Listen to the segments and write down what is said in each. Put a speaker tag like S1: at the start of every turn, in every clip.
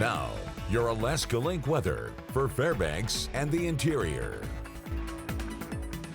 S1: Now, your Alaska Link weather for Fairbanks and the interior.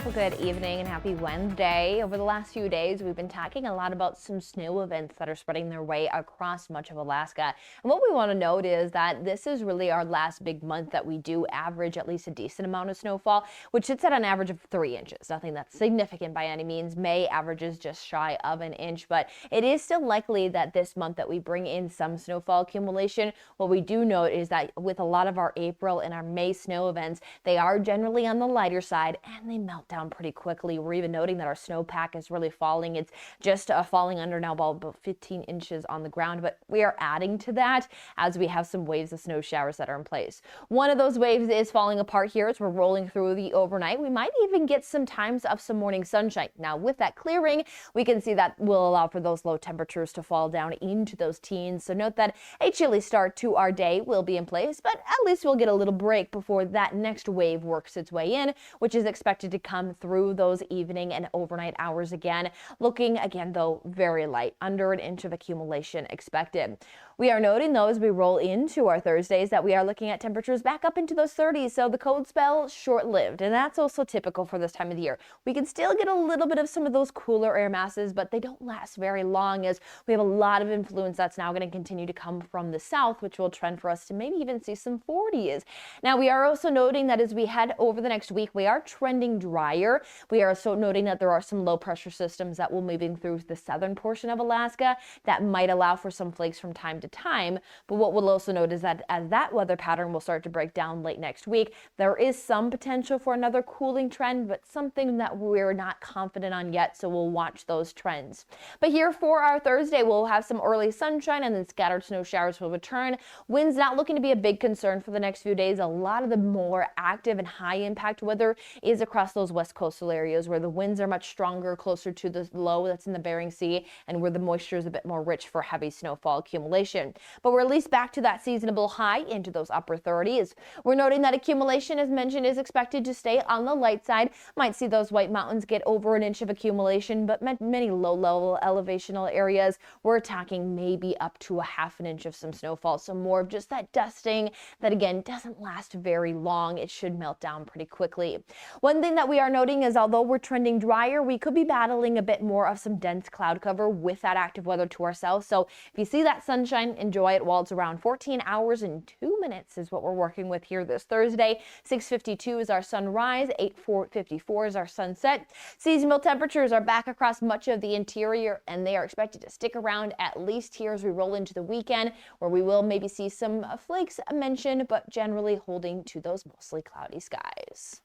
S2: Well, good evening and happy Wednesday. Over the last few days, we've been talking a lot about some snow events that are spreading their way across much of Alaska. And what we want to note is that this is really our last big month that we do average at least a decent amount of snowfall, which sits at an average of 3 inches. Nothing that's significant by any means. May averages just shy of an inch, but it is still likely that this month that we bring in some snowfall accumulation. What we do note is that with a lot of our April and our May snow events, they are generally on the lighter side and they melt down pretty quickly. We're even noting that our snowpack is really falling. It's just falling under now about 15 inches on the ground, but we are adding to that as we have some waves of snow showers that are in place. One of those waves is falling apart here as we're rolling through the overnight. We might even get some times of some morning sunshine. Now with that clearing, we can see that will allow for those low temperatures to fall down into those teens. So note that a chilly start to our day will be in place, but at least we'll get a little break before that next wave works its way in, which is expected to come through those evening and overnight hours again. Looking again, though, very light, under an inch of accumulation expected. We are noting, though, as we roll into our Thursdays, that we are looking at temperatures back up into those 30s. So the cold spell short-lived, and that's also typical for this time of the year. We can still get a little bit of some of those cooler air masses, but they don't last very long as we have a lot of influence that's now going to continue to come from the south, which will trend for us to maybe even see some 40s. Now, we are also noting that as we head over the next week, we are trending drier. We are also noting that there are some low pressure systems that will moving through the southern portion of Alaska that might allow for some flakes from time to time. But what we'll also note is that as that weather pattern will start to break down late next week, there is some potential for another cooling trend, but something that we're not confident on yet. So we'll watch those trends. But here for our Thursday, we'll have some early sunshine and then scattered snow showers will return. Winds not looking to be a big concern for the next few days. A lot of the more active and high impact weather is across those west coastal areas where the winds are much stronger, closer to the low that's in the Bering Sea, and where the moisture is a bit more rich for heavy snowfall accumulation. But we're at least back to that seasonable high into those upper 30s. We're noting that accumulation, as mentioned, is expected to stay on the light side. Might see those White Mountains get over an inch of accumulation, but many low-level elevational areas, we're talking maybe up to a half an inch of some snowfall. So more of just that dusting that, again, doesn't last very long. It should melt down pretty quickly. One thing that we are noting is although we're trending drier, we could be battling a bit more of some dense cloud cover with that active weather to our south. So if you see that sunshine, enjoy it while it's around 14 hours and 2 minutes is what we're working with here this Thursday. 6:52 is our sunrise, 8:54 is our sunset. Seasonal temperatures are back across much of the interior, and they are expected to stick around at least here as we roll into the weekend, where we will maybe see some flakes mentioned, but generally holding to those mostly cloudy skies.